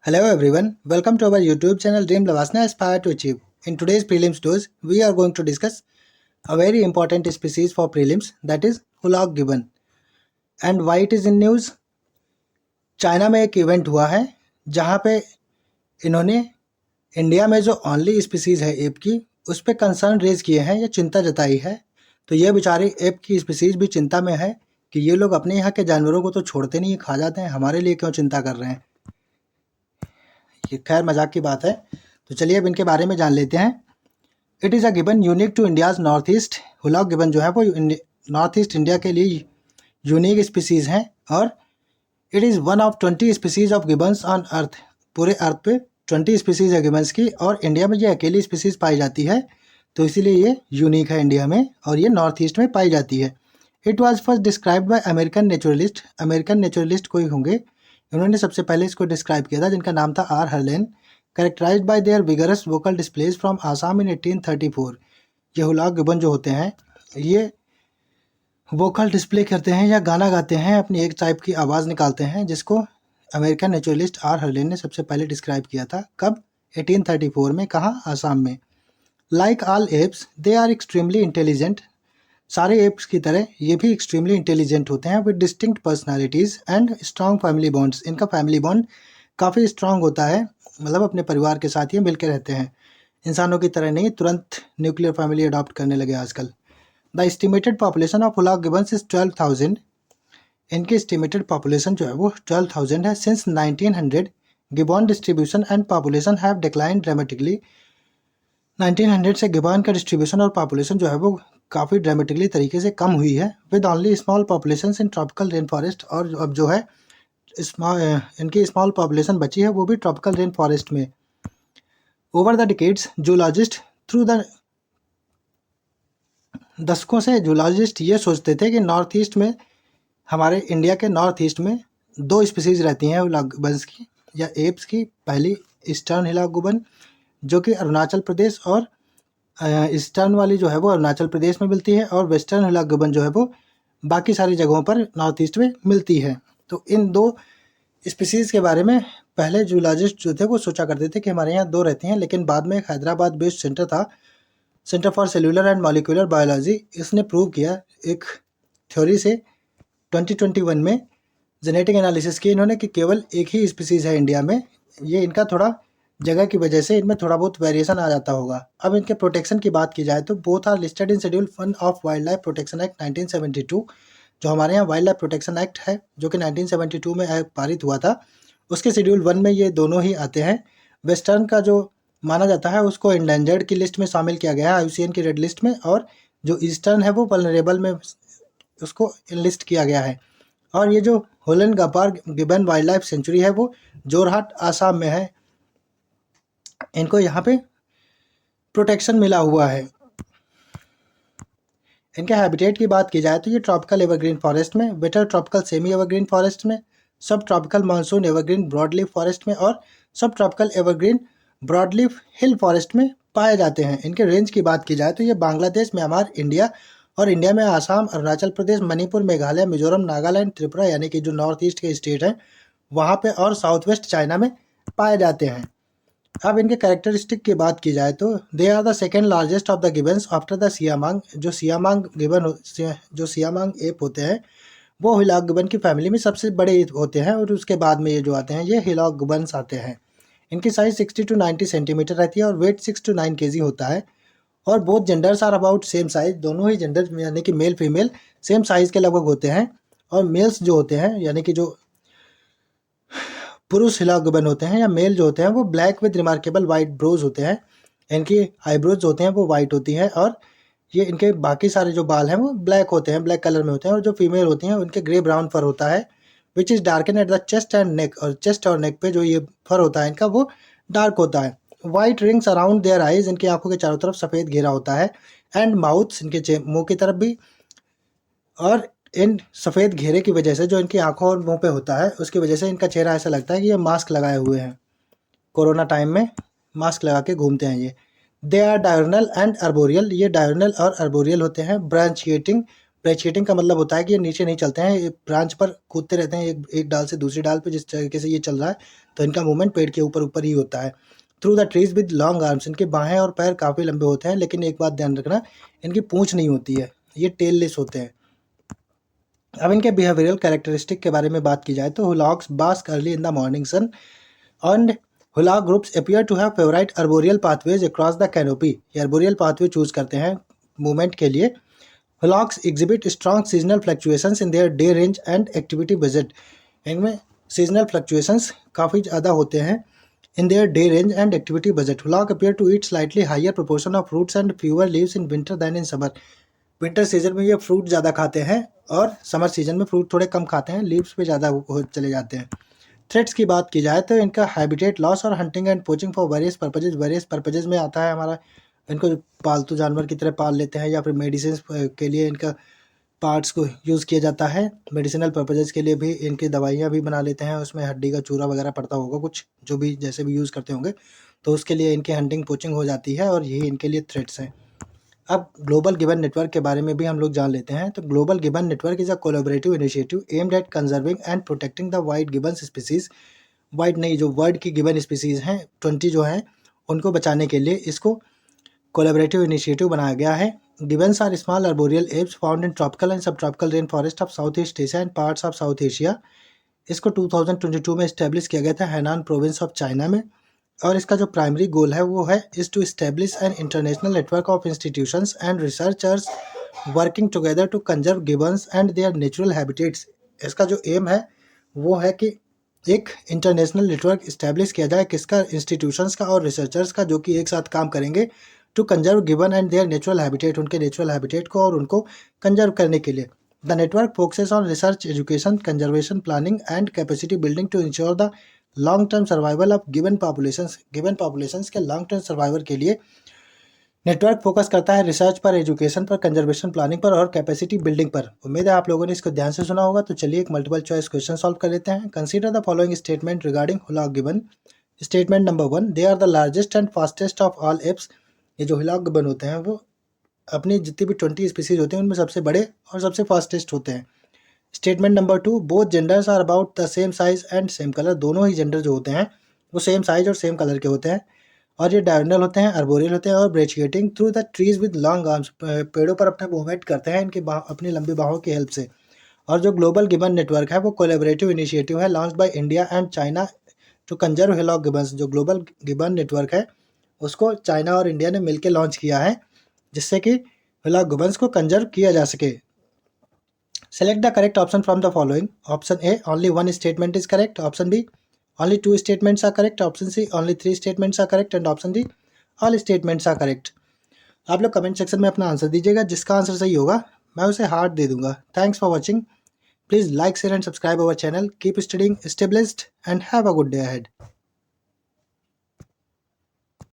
Hello everyone, welcome to our YouTube channel Dream Lavasna Aspire to Achieve. In today's prelims dose, we are going to discuss a very important species for prelims, that is Hoolock gibbon. And why it is in news? China में एक event हुआ है जहाँ पे इन्होंने India में जो only species है एप की उस पर कंसर्न रेज किए हैं या चिंता जताई है। तो ये बेचारे एप की स्पीसीज़ भी चिंता में है कि ये लोग अपने यहाँ के जानवरों को तो छोड़ते नहीं, खा जाते हैं, हमारे लिए क्यों चिंता कर रहे हैं। ये खैर मजाक की बात है। तो चलिए अब इनके बारे में जान लेते हैं। It is a gibbon unique to India's north east. Hoolock gibbon जो है वो नॉर्थ ईस्ट इंडिया के लिए यूनिक स्पीसीज़ हैं और it is one of 20 species of Gibbons on earth. पूरे अर्थ पे 20 स्पीसीज़ है गिबन्स की और इंडिया में ये अकेली स्पीसीज़ पाई जाती है, तो इसीलिए ये यूनिक है इंडिया में और ये नॉर्थ ईस्ट में पाई जाती है। It was first described bye American naturalist. American naturalist कोई होंगे, उन्होंने सबसे पहले इसको डिस्क्राइब किया था, जिनका नाम था R Harlan. Characterized by their vigorous vocal displays from Assam in 1834। ये हुलॉक गिबन जो होते हैं ये वोकल डिस्प्ले करते हैं या गाना गाते हैं, अपनी एक टाइप की आवाज़ निकालते हैं, जिसको अमेरिकन नेचुरलिस्ट आर हर्लेन ने सबसे पहले डिस्क्राइब किया था। कब? 1834 में। कहाँ? आसाम में। Like all apes they are extremely intelligent. सारे एप्स की तरह ये भी एक्सट्रीमली इंटेलिजेंट होते हैं with distinct personalities and strong family bonds. इनका फैमिली बॉन्ड काफ़ी स्ट्रॉन्ग होता है, मतलब अपने परिवार के साथ ये मिलकर रहते हैं, इंसानों की तरह नहीं तुरंत न्यूक्लियर फैमिली अडॉप्ट करने लगे आजकल। The estimated population of hoolock Gibbons is 12,000। इनकी एस्टिमेटेड पॉपुलेशन जो है वो 12,000 है। Since 1900 gibbon distribution and population have decline dramatically. 1900 से गिबॉन का डिस्ट्रीब्यूशन और पॉपुलेशन जो है वो काफ़ी ड्रामेटिकली तरीके से कम हुई है, with only small population in tropical rain forest. और अब जो है इनकी स्मॉल पॉपुलेशन बची है वो भी ट्रॉपिकल रेन फॉरेस्ट में। Over the decades zoologist through the दशकों से जूलॉजिस्ट ये सोचते थे कि नॉर्थ ईस्ट में, हमारे इंडिया के नॉर्थ ईस्ट में दो स्पीसीज़ रहती हैं हुलॉक गिबन्स की या एप्स की। पहली ईस्टर्न हुलॉक गिबन जो कि अरुणाचल प्रदेश और ईस्टर्न वाली जो है वो अरुणाचल प्रदेश में मिलती है, और वेस्टर्न हुलॉक गिबन जो है वो बाकी सारी जगहों पर नॉर्थ ईस्ट में मिलती है। तो इन दो स्पीसीज़ के बारे में पहले जूलॉजिस्ट जो थे वो सोचा करते थे कि हमारे यहाँ दो रहती हैं, लेकिन बाद में एक हैदराबाद बेस्ड सेंटर था, centre for cellular and molecular biology, इसने प्रूव किया एक थ्योरी से 2021 में जेनेटिक एनालिसिस की इन्होंने कि केवल एक ही स्पीसीज़ है इंडिया में। ये इनका थोड़ा जगह की वजह से इनमें थोड़ा बहुत वेरिएशन आ जाता होगा। अब इनके प्रोटेक्शन की बात की जाए तो both are listed in schedule 1 of wild life protection act 1972। जो हमारे यहाँ वाइल्ड लाइफ प्रोटेक्शन एक्ट है जो कि 1972 में पारित हुआ था, उसके शेड्यूल 1 में ये दोनों ही आते हैं। वेस्टर्न का जो माना जाता है उसको इंडेंजर्ड की लिस्ट में शामिल किया गया है, IUCN की रेड लिस्ट में, और जो ईस्टर्न है वो वल्नरेबल में उसको लिस्ट किया गया है। और ये जो होलन गपार गिबन वाइल्ड लाइफ सेंचुरी है वो जोरहाट आसाम में है। इनको यहाँ पे प्रोटेक्शन मिला हुआ है। इनके हैबिटेट की बात की जाए तो ये ट्रॉपिकल एवरग्रीन फॉरेस्ट में, waiter tropical semi evergreen forest में, सब tropical monsoon evergreen broadleaf forest में और सब ट्रॉपिकल एवरग्रीन ब्रॉडलीफ हिल फॉरेस्ट में पाए जाते हैं। इनके रेंज की बात की जाए तो ये बांग्लादेश, म्यांमार, इंडिया और इंडिया में आसाम, अरुणाचल प्रदेश, मणिपुर, मेघालय, मिजोरम, नागालैंड, त्रिपुरा यानी कि जो नॉर्थ ईस्ट के स्टेट हैं वहाँ पे, और साउथ वेस्ट चाइना में पाए जाते हैं। अब इनके कैरेक्टरिस्टिक की बात की जाए तो they are the second largest of the gibbons after the siamang. जो सियामांग गिबन जो सियामांग एप होते हैं वो हुलॉक गिबन की फैमिली में सबसे बड़े होते हैं, और उसके बाद में ये जो आते हैं ये हुलॉक गिबन्स आते हैं। इनकी साइज़ 60 to 90 सेंटीमीटर रहती है और वेट 6 to 9 kg होता है। और both genders are about same size. दोनों ही जेंडर यानी कि मेल फीमेल सेम साइज़ के लगभग होते हैं। और मेल्स जो होते हैं यानी कि जो पुरुष हुलॉक गिबन होते हैं या मेल जो होते हैं वो black with remarkable white brows होते हैं। इनकी आईब्रोज होते हैं वो वाइट होती हैं, और ये इनके बाकी सारे जो बाल हैं वो ब्लैक होते हैं, ब्लैक कलर में होते हैं। और जो फीमेल होती हैं उनके ग्रे ब्राउन फर होता है which is darken at the chest and neck. और चेस्ट और नेक पे जो ये फर होता है इनका वो डार्क होता है। White rings around there eyes, इनकी आंखों के चारों तरफ सफ़ेद घेरा होता है। एंड माउथ्स, इनके मुंह की तरफ भी। और इन सफ़ेद घेरे की वजह से जो इनकी आंखों और मुंह पे होता है उसकी वजह से इनका चेहरा ऐसा लगता है कि ये मास्क लगाए हुए हैं। कोरोना टाइम में मास्क लगा के घूमते हैं ये। They are diurnal and arboreal. ये डायर्नल और अर्बोरियल होते हैं। ब्रांचिएटिंग ब्रैचिएटिंग का मतलब होता है कि ये नीचे नहीं चलते हैं, ये ब्रांच पर कूदते रहते हैं एक डाल से दूसरी डाल पे, जिस तरीके से ये चल रहा है तो इनका मूवमेंट पेड़ के ऊपर ऊपर ही होता है। Through the trees with long arms, इनके बाहें और पैर काफ़ी लंबे होते हैं, लेकिन एक बात ध्यान रखना, इनकी पूंछ नहीं होती है, ये टेललेस होते हैं। अब इनके बिहेवियरल कैरेक्टरिस्टिक के बारे में बात की जाए तो hoolocks bask early in the morning sun and Hulak groups appear to have favorite arboreal pathways across the canopy। ये arboreal pathway चूज करते हैं मूवमेंट के लिए। Hulaks exhibit strong seasonal fluctuations in their day range and activity budget। इनमें seasonal fluctuations काफ़ी ज़्यादा होते हैं in their day range and activity budget। Hulak appear to eat slightly higher proportion of fruits and fewer leaves in winter than in summer। Winter season में ये fruit ज़्यादा खाते हैं और समर सीजन में फ्रूट थोड़े कम खाते हैं, लीव्स पे ज़्यादा चले जाते हैं। थ्रेट्स की बात की जाए तो इनका हैबिटेट लॉस और hunting and poaching for various purposes में आता है हमारा। इनको पालतू जानवर की तरह पाल लेते हैं या फिर मेडिसिन के लिए इनका पार्ट्स को यूज़ किया जाता है। मेडिसिनल पर्पजेज के लिए भी इनकी दवाइयाँ भी बना लेते हैं, उसमें हड्डी का चूरा वगैरह पड़ता होगा कुछ, जो भी जैसे भी यूज़ करते होंगे, तो उसके लिए इनकी हंटिंग पोचिंग हो जाती है और यही इनके लिए थ्रेट्स हैं। अब ग्लोबल गिबन नेटवर्क के बारे में भी हम लोग जान लेते हैं। तो global gibbon network is a collaborative initiative aimed at conserving and protecting the white gibbon species. White नहीं, जो वर्ल्ड की गिबन स्पीसीज़ हैं 20 जो हैं, उनको बचाने के लिए इसको कोलैबोरेटिव इनिशिएटिव बनाया गया है। Gibbons are small arboreal apes found in tropical and subtropical rain forest of south east Asia and parts of south Asia. इसको 2022 में इस्टेब्लिश किया गया था हैनान प्रोविंस ऑफ चाइना में, और इसका जो प्राइमरी गोल है वो है is to establish an international network of institutions and researchers working together to conserve gibbons and their natural habitats. इसका जो एम है वो है कि एक इंटरनेशनल नेटवर्क इस्टेब्लिश किया जाए, किसका, इंस्टीट्यूशंस का और रिसर्चर्स का, जो कि एक साथ काम करेंगे to conserve gibbon and their natural habitat, उनके नेचुरल हैबिटेट को और उनको कंजर्व करने के लिए। The network focuses on research, education, conservation, planning and capacity building to ensure the long term survival of गिवन पॉपुलेशंस के लॉन्ग टर्म सर्वाइवल के लिए नेटवर्क फोकस करता है रिसर्च पर, एजुकेशन पर, कंजर्वेशन, प्लानिंग पर और कैपेसिटी बिल्डिंग पर। उम्मीद है आप लोगों ने इसको ध्यान से सुना होगा। तो चलिए एक मल्टीपल चॉइस क्वेश्चन सॉल्व कर लेते हैं। Consider the following statement regarding hoolock gibbon. Statement number 1, they are the largest and fastest of all apes. ये जो हुलाक गिबन होते हैं वो अपनी जितनी भी 20 स्पीसीज होते हैं उनमें सबसे बड़े और सबसे फास्टेस्ट होते हैं। Statement number 2, both genders are about the same size and same colour. दोनों ही जेंडर जो होते हैं वो सेम साइज और सेम कलर के होते हैं, और ये डायगोनल होते हैं, अर्बोरियल होते हैं और brachiating through the trees with long arms. पेड़ों पर अपना मूवमेंट करते हैं इनकी अपनी लंबी बाहों की हेल्प से। और जो ग्लोबल गिबन नेटवर्क है वो कोलैबोरेटिव इनिशिएटिव है launched by India and China to conserve hoolock gibbons. जो ग्लोबल गिबन नेटवर्क है उसको चाइना और इंडिया ने मिलकर लॉन्च किया है, जिससे कि हुलाक गिबन्स को कंजर्व किया जा सके। Select the correct option from the following. Option A, only one statement is correct. Option B, only 2 statements are correct। Option C, only 3 statements are correct। And option D, all statements are correct। आप लोग comment section में अपना answer दीजिएगा, जिसका answer सही होगा मैं उसे हार्ट दे दूंगा। Thanks for watching. Please like, share and subscribe our channel. Keep studying, stay blessed and have a good day ahead.